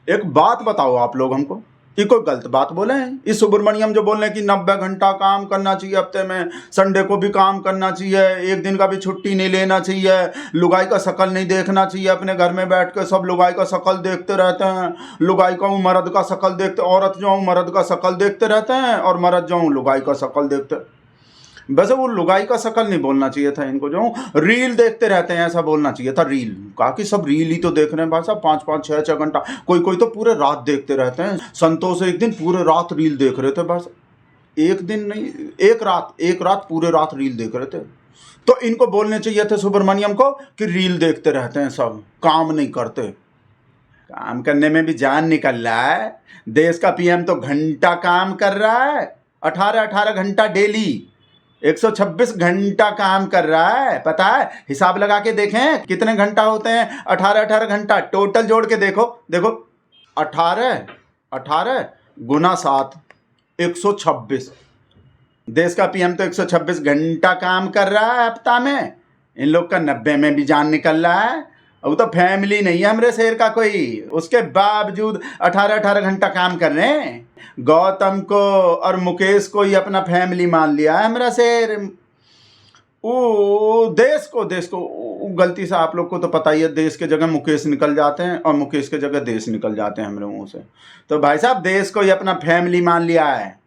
एक बात बताओ आप लोग हमको कि कोई गलत बात बोले हैं? इस सुब्रमण्यम जो बोल रहे हैं कि 90 घंटा काम करना चाहिए हफ्ते में, संडे को भी काम करना चाहिए, एक दिन का भी छुट्टी नहीं लेना चाहिए, लुगाई का शकल नहीं देखना चाहिए, अपने घर में बैठ के सब लुगाई का शकल देखते रहते हैं, लुगाई का मर्द का शकल देखते, औरत जो मर्द का शकल देखते रहते हैं और मर्द जो लुगाई का शकल देखते। वैसे वो लुगाई का शकल नहीं बोलना चाहिए था इनको, जो रील देखते रहते हैं ऐसा बोलना चाहिए था। रील कहा कि सब रील ही तो देख रहे हैं भाई साहब, 5-5 6-6 घंटा, कोई तो पूरे रात देखते रहते हैं। संतोष एक दिन पूरे रात रील देख रहे थे, बस एक दिन नहीं, एक रात पूरे रात रील देख रहे थे। तो इनको बोलने चाहिए थे सुब्रमण्यम को कि रील देखते रहते हैं सब, काम नहीं करते। काम करने में भी जान निकल रहा है। देश का पीएम तो घंटा काम कर रहा है, 18-18 घंटा डेली, 126 घंटा काम कर रहा है। पता है, हिसाब लगा के देखें कितने घंटा होते हैं? 18-18 घंटा टोटल जोड़ के देखो 18 गुना 7, 126। देश का पीएम तो 126 घंटा काम कर रहा है हफ्ता में। इन लोग का 90 में भी जान निकल रहा है। वो तो फैमिली नहीं है हमरे शेर का कोई, उसके बावजूद 18-18 घंटा काम कर रहे हैं। गौतम को और मुकेश को ही अपना फैमिली मान लिया है हमारा शेर। देश को गलती से, आप लोग को तो पता ही है, देश के जगह मुकेश निकल जाते हैं और मुकेश के जगह देश निकल जाते हैं हम लोगों से। तो भाई साहब देश को ही अपना फैमिली मान लिया है।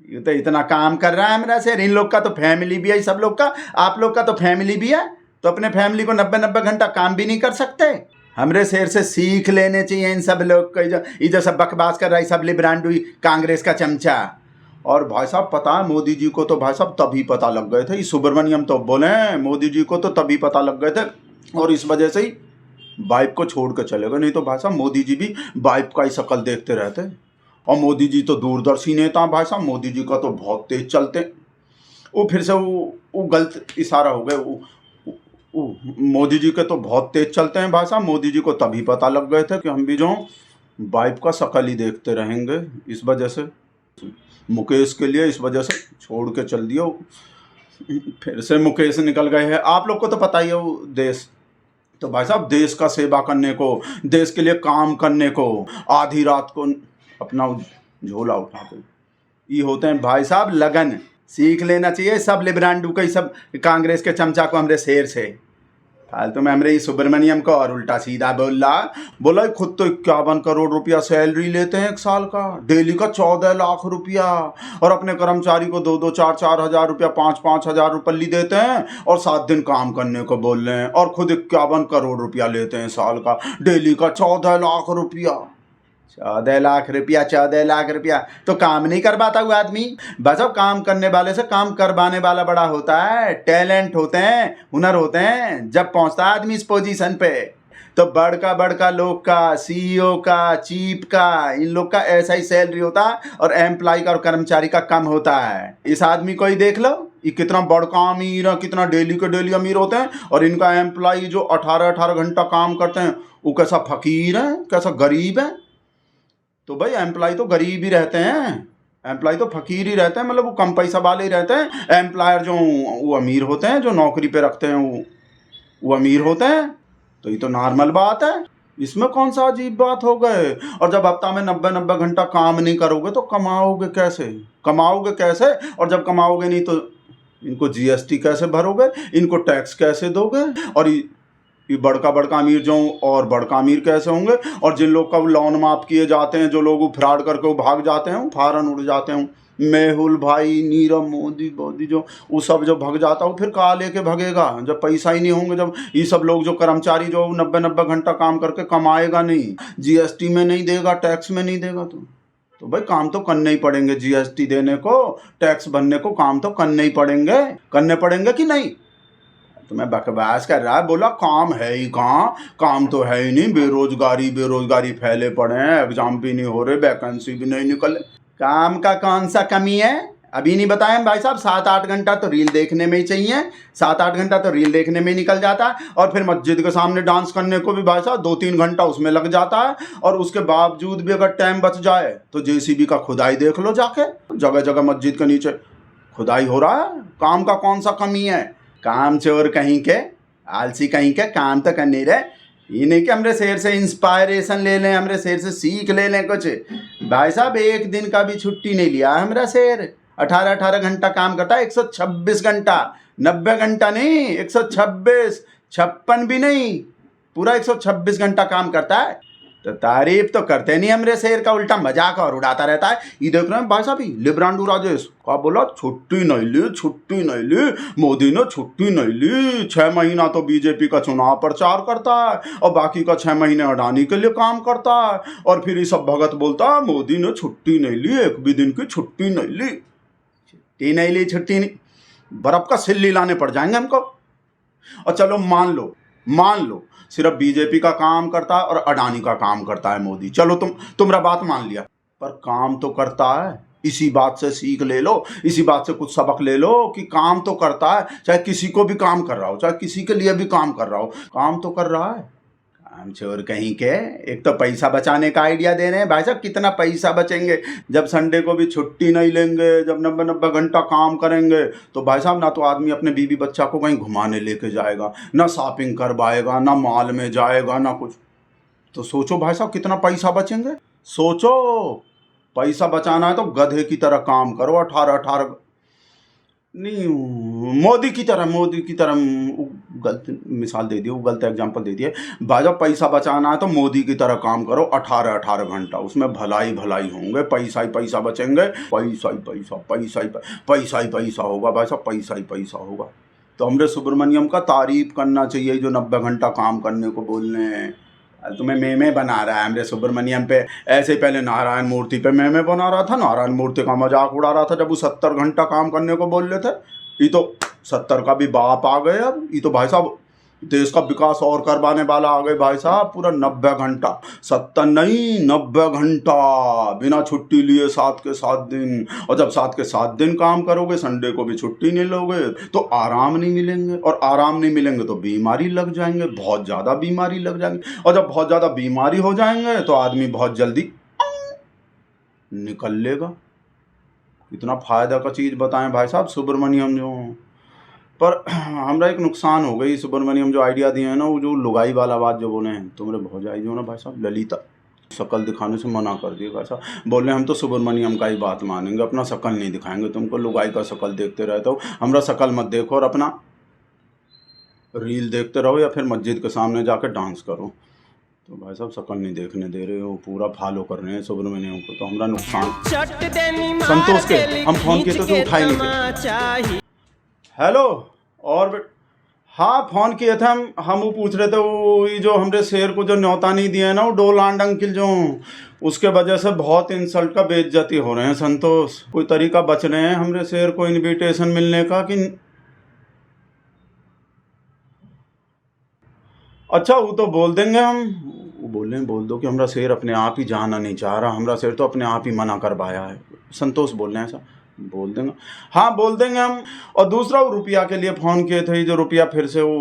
ये तो इतना काम कर रहा है हमारा शेर। इन लोग का तो फैमिली भी है, सब लोग का, आप लोग का तो फैमिली भी है। तो अपने फैमिली को 90-90 घंटा काम भी नहीं कर सकते। हमरे शेर से सीख लेने चाहिए इन सब लोग को। ये जो सब बकवास कर रहा है, सब लिब्रांडू कांग्रेस का चमचा। और भाई साहब पता है, मोदी जी को तो भाई साहब तभी पता लग गए थे। ये सुब्रमण्यम तो बोले मोदी जी को तो तभी पता लग गए थे, और इस वजह से ही वाइफ को छोड़ कर चले गए। नहीं तो भाई साहब मोदी जी भी वाइफ का ही शक्ल देखते रहते। और मोदी जी तो दूरदर्शी नेता भाई साहब, मोदी जी का तो बहुत तेज चलते। वो फिर से वो गलत इशारा हो गए। मोदी जी के तो बहुत तेज चलते हैं भाई साहब। मोदी जी को तभी पता लग गए थे कि हम भी जो वाइफ का शक्ल ही देखते रहेंगे। इस वजह से मुकेश के लिए, इस वजह से छोड़ के चल दिया। फिर से मुकेश निकल गए हैं। आप लोग को तो पता ही है वो देश तो भाई साहब, देश का सेवा करने को, देश के लिए काम करने को, आधी रात को अपना झोला उठा के ये होते हैं भाई साहब लगन। सीख लेना चाहिए सब लिब्रांडू का, सब कांग्रेस के चमचा को हमरे शेर से। फालतू में हमरे सुब्रमण्यम को और उल्टा सीधा बोला खुद तो 51 करोड़ रुपया सैलरी लेते हैं एक साल का, डेली का 14 लाख रुपया, और अपने कर्मचारी को 2-2, 4-4 हजार रुपया, 5-5 हजार रुपये देते हैं, और 7 दिन काम करने को बोल रहे हैं, और खुद 51 करोड़ रुपया लेते हैं साल का, डेली का 14 लाख रुपया। 14 लाख रुपया, 14 लाख रुपया तो काम नहीं कर पाता हुआ आदमी। बस अब काम करने वाले से काम करवाने वाला बड़ा होता है। टैलेंट होते हैं, हुनर होते हैं। जब पहुंचता है आदमी इस पोजीशन पे, तो बड़का लोग का, सीईओ का, चीफ का, इन लोग का ऐसा ही सैलरी होता है, और एम्प्लॉय का और कर्मचारी का कम होता है। इस आदमी को ही देख लो, ये कितना बड़का अमीर है, कितना डेली के डेली अमीर होते हैं, और इनका एम्प्लॉय जो 18-18 घंटा काम करते हैं वो कैसा फकीर है, कैसा गरीब है। तो भाई एम्प्लॉय तो गरीब ही रहते हैं, एम्प्लॉय तो फकीर ही रहते हैं, मतलब वो कम पैसा वाले ही रहते हैं। एम्प्लॉयर जो वो अमीर होते हैं, जो नौकरी पे रखते हैं वो अमीर होते हैं। तो ये तो नॉर्मल बात है, इसमें कौन सा अजीब बात हो गए। और जब हफ्ता में 90-90 घंटा काम नहीं करोगे तो कमाओगे कैसे? और जब कमाओगे नहीं तो इनको जीएसटी कैसे भरोगे, इनको टैक्स कैसे दोगे? और ये बड़का अमीर जो और बड़का अमीर कैसे होंगे? और जिन लोग का लोन माफ किए जाते हैं, जो लोग फ्रॉड करके भाग जाते हैं, फौरन उड़ जाते हैं, मेहुल भाई, नीरव मोदी जो वो सब जो भाग जाता है, वो फिर कहाँ लेके भगेगा जब पैसा ही नहीं होंगे। जब ये सब लोग जो कर्मचारी जो 90-90 घंटा काम करके कमाएगा नहीं, जीएसटी में नहीं देगा, टैक्स में नहीं देगा, तो भाई काम तो करने ही पड़ेंगे। जीएसटी देने को, टैक्स भरने को काम तो करने पड़ेंगे कि नहीं? तो मैं बकवास कर रहा है, बोला काम है ही कहाँ, काम तो है ही नहीं। बेरोजगारी फैले पड़े हैं, एग्जाम भी नहीं हो रहे, वैकेंसी भी नहीं निकले। काम का कौन सा कमी है? अभी नहीं बताया भाई साहब। 7-8 घंटा तो रील देखने में ही चाहिए, 7-8 घंटा तो रील देखने में ही निकल जाता है। और फिर मस्जिद के सामने डांस करने को भी भाई साहब 2-3 घंटा उसमें लग जाता है। और उसके बावजूद भी अगर टाइम बच जाए तो जेसीबी का खुदाई देख लो जाके, जगह जगह मस्जिद के नीचे खुदाई हो रहा है। काम का कौन सा कमी है? काम चोर कहीं के, आलसी कहीं के, काम तो कर नहीं रहे। ये नहीं कि हमरे शेर से इंस्पायरेशन ले लें, हमरे शेर से सीख ले लें कुछ। भाई साहब एक दिन का भी छुट्टी नहीं लिया हमारा शेर। 18-18 घंटा काम करता है, 126 घंटा, 90 घंटा नहीं, 126, 56 भी नहीं, पूरा 126 घंटा काम करता है। तो तारीफ तो करते नहीं हमरे शेर का, उल्टा मजाक और उड़ाता रहता है। ये देख रहे हैं भाई साहब, लिब्रांडू राजेश का बोला छुट्टी नहीं ली, छुट्टी नहीं ली, मोदी ने छुट्टी नहीं ली। 6 महीना तो बीजेपी का चुनाव प्रचार करता है और बाकी का 6 महीने अडानी के लिए काम करता है, और फिर ये सब भगत बोलता है मोदी ने छुट्टी नहीं ली, एक भी दिन की छुट्टी नहीं ली। छुट्टी नहीं ली, छुट्टी नहीं, बर्फ का सिल्ली लाने पड़ जाएंगे हमको। और चलो मान लो सिर्फ बीजेपी का काम करता है और अडानी का काम करता है मोदी, चलो तुमरा बात मान लिया, पर काम तो करता है। इसी बात से सीख ले लो, इसी बात से कुछ सबक ले लो कि काम तो करता है, चाहे किसी को भी काम कर रहा हो, चाहे किसी के लिए भी काम कर रहा हो, काम तो कर रहा है। काम चोर कहीं के, एक तो पैसा बचाने का आइडिया दे रहे हैं। भाई साहब कितना पैसा बचेंगे जब संडे को भी छुट्टी नहीं लेंगे, जब 90-90 घंटा काम करेंगे, तो भाई साहब ना तो आदमी अपने बीवी बच्चा को कहीं घुमाने लेके जाएगा, ना शॉपिंग करवाएगा, ना मॉल में जाएगा, ना कुछ। तो सोचो भाई साहब कितना पैसा बचेंगे, सोचो। पैसा बचाना है तो गधे की तरह काम करो, 18 नहीं, मोदी की तरह गलत मिसाल दे दिए, वो गलत एग्जांपल दे दिए। भाजपा पैसा बचाना है तो मोदी की तरह काम करो 18 घंटा, उसमें भलाई होंगे, पैसा ही पैसा बचेंगे, पैसा ही पैसा होगा भाई साहब, पैसा ही पैसा होगा। तो हमरे सुब्रमण्यम का तारीफ करना चाहिए जो 90 घंटा काम करने को बोल रहे हैं। तुम्हें मेमे बना रहा है हमरे सुब्रमण्यम पे, ऐसे पहले नारायण मूर्ति पे मेमे बना रहा था, नारायण मूर्ति का मजाक उड़ा रहा था जब वो 70 घंटा काम करने को बोल रहे थे। ये तो 70 का भी बाप आ गए अब, ये तो भाई साहब देश का विकास और करवाने वाला आ गए भाई साहब। पूरा 90 घंटा, 70 नहीं 90 घंटा बिना छुट्टी लिए 7 के 7 दिन। और जब 7 के 7 दिन काम करोगे, संडे को भी छुट्टी नहीं लोगे, तो आराम नहीं मिलेंगे, और आराम नहीं मिलेंगे तो बीमारी लग जाएंगे, बहुत ज़्यादा बीमारी लग जाएंगे। और जब बहुत ज़्यादा बीमारी हो जाएंगे तो आदमी बहुत जल्दी निकल लेगा। इतना फ़ायदा का चीज़ बताएं भाई साहब सुब्रमण्यम जो। पर हमरा एक नुकसान हो गई, सुब्रमण्यम जो आइडिया दिए हैं ना, वो जो लुगाई वाला बात जो बोले हैं, तुम्हारे भौजाई जो ना भाई साहब ललिता, शकल दिखाने से मना कर दिए भाई साहब। बोले हम तो सुब्रमण्यम का ही बात मानेंगे, अपना शकल नहीं दिखाएंगे तुमको, लुगाई का शकल देखते रहते हो, हमरा शकल मत देखो और अपना रील देखते रहो या फिर मस्जिद के सामने जाकर डांस करो। तो भाई साहब शकल नहीं देखने दे रहे हो, पूरा फॉलो कर रहे हैं सुब्रमण्यम को, तो हमारा नुकसान। संतोष के हम फोन किए तो उठाए नहीं थे। हेलो, और हाँ फ़ोन किए थे हम वो पूछ रहे थे, वो ये जो हमरे शेर को जो न्योता नहीं दिया है ना, वो डोलांड अंकिल जो, उसके वजह से बहुत इंसल्ट का बेइज्जती हो रहे हैं संतोष। कोई तरीका बच रहे हैं हमरे शेर को इनविटेशन मिलने का कि? अच्छा वो तो बोल देंगे हम, वो बोल दो कि हमारा शेर अपने आप ही जाना नहीं चाह रहा, हमारा शेर तो अपने आप ही मना करवाया है। संतोष बोल रहे हैं ऐसा, बोल देंगे, हाँ बोल देंगे हम। और दूसरा वो रुपया के लिए फ़ोन किए थे, जो रुपया फिर से वो,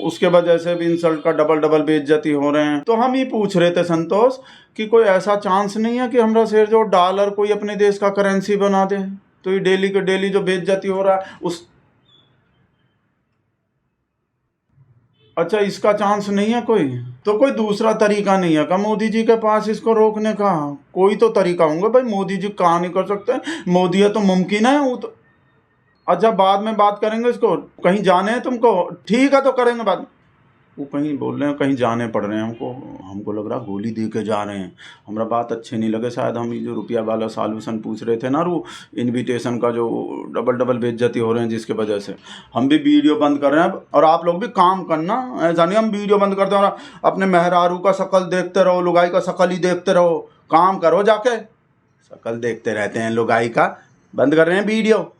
उसके वजह से भी इंसल्ट का डबल बेइज्जती हो रहे हैं। तो हम ही पूछ रहे थे संतोष कि कोई ऐसा चांस नहीं है कि हमारा शेर जो डॉलर कोई अपने देश का करेंसी बना दे, तो ये डेली के डेली जो बेइज्जती हो रहा है उस, अच्छा इसका चांस नहीं है कोई? तो कोई दूसरा तरीका नहीं है क्या मोदी जी के पास इसको रोकने का? कोई तो तरीका होगा भाई, मोदी जी कहाँ नहीं कर सकते, मोदी है तो मुमकिन है वो तो। अच्छा बाद में बात करेंगे इसको, कहीं जाने हैं तुमको? ठीक है तो करेंगे बात। वो कहीं बोल रहे हैं कहीं जाने पड़ रहे हैं हमको लग रहा गोली दे के जा रहे हैं। हमारा बात अच्छे नहीं लगे शायद, हम ये जो रुपया वाला सॉल्यूशन पूछ रहे थे ना, वो इनविटेशन का जो डबल बेइज्जती हो रहे हैं जिसके वजह से हम भी वीडियो बंद कर रहे हैं। और आप लोग भी काम करना, ऐसा नहीं हम वीडियो बंद करते हैं अपने मेहरारू का शकल देखते रहो, लुगाई का शकल ही देखते रहो, काम करो जाके। शकल देखते रहते हैं लुगाई का, बंद कर रहे हैं वीडियो।